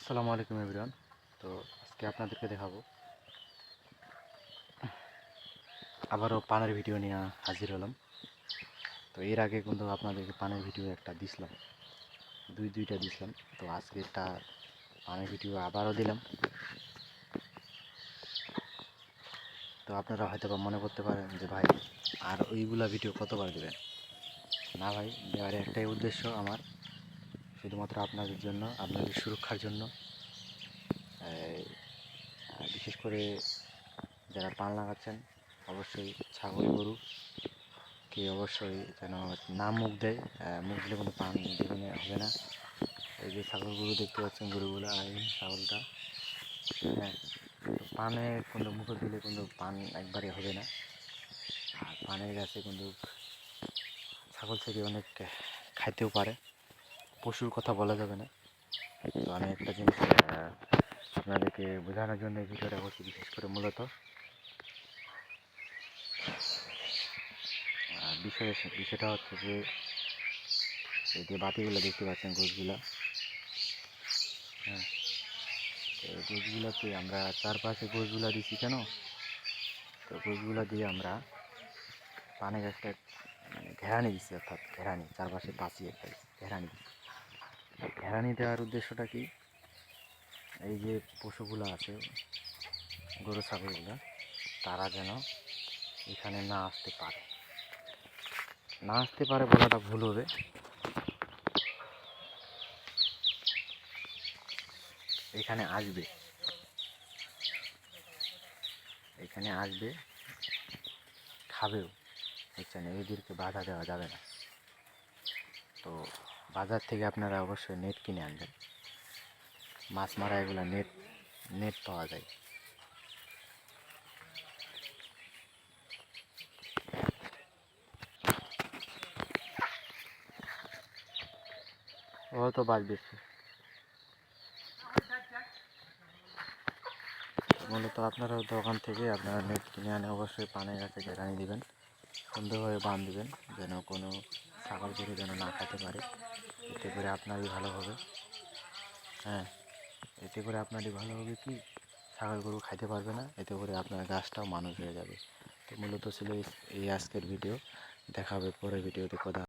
আসসালামু আলাইকুম এভরিওয়ান। তো আজকে আপনাদেরকে দেখাবো আবারও পানের ভিডিও নিয়ে হাজির হলাম। তো এর আগে কিন্তু আপনাদেরকে পানের ভিডিও একটা দিছিলাম, দুইটা দিছিলাম। তো আজকে একটা পানের ভিডিও আবারও দিলাম। তো আপনারা হয়তো বা মনে করতে পারেন যে ভাই আর ওইগুলা ভিডিও কতবার দেবেন। না ভাই, দেওয়ার একটাই উদ্দেশ্য আমার, শুধুমাত্র আপনাদের জন্য, আপনাদের সুরক্ষার জন্য। বিশেষ করে যারা পান লাগাচ্ছেন, অবশ্যই ছাগল গরু কে অবশ্যই যেন না মুখ দেয়। মুখ দিলে কোনো পান দেবে না, হবে না। এই যে ছাগল গরু দেখতে পাচ্ছেন, গরুগুলো আর এই ছাগলটা, হ্যাঁ, তো পানে কিন্তু মুখে দিলে কিন্তু পান একবারে হবে না। আর পানের গাছে কিন্তু ছাগল থেকে অনেক খাইতেও পারে, পশুর কথা বলা যাবে না। তো আমি একটা জিনিস আপনাদেরকে বোঝানোর জন্য এই ভিডিওটা করছি, বিশেষ করে মূলত বিষয়টা হচ্ছে যে এই যে বাতিগুলো দেখতে পাচ্ছেন, গোছগুলা, হ্যাঁ, তো গোছগুলোতে আমরা চারপাশে গোছগুলা দিচ্ছি কেন? তো গোছগুলা দিয়ে আমরা পানে একটা মানে ঘেরানি দিচ্ছি, অর্থাৎ ঘেরানি চারপাশে পাঁচিয়ে একটা ঘেরানি দিচ্ছি। ঘেরানি দেওয়ার উদ্দেশ্যটা কি? এই যে পশুগুলো আছে, গরু ছাগলগুলো, তারা যেন এখানে না আসতে পারে। না আসতে পারে বলাটা ভুল হবে, এখানে আসবে, এখানে আসবে, খাবেও, বুঝছেন? এদেরকে বাধা দেওয়া যাবে না। তো বাজার থেকে আপনারা অবশ্যই নেট কিনে আনবেন, মাছ মারা এগুলো নেট নেট পাওয়া যায়। ও তো বাঁচবে। মূলত আপনারা দোকান থেকে আপনারা নেট কিনে আনে অবশ্যই পানের গাছে ঘেরানি দিবেন, সুন্দরভাবে বাঁধ দিবেন, যেন কোনো ছাগল গরু যেন না খেতে পারে। এতে করে আপনারই ভালো হবে, হ্যাঁ, এতে করে আপনারই ভালো হবে কি, ছাগল গরু খাইতে পারবে না, এতে করে আপনার গাছটাও মানুষ হয়ে যাবে। তো মূলত ছিল এই আজকের ভিডিও। দেখা হবে পরের ভিডিওতে। কথা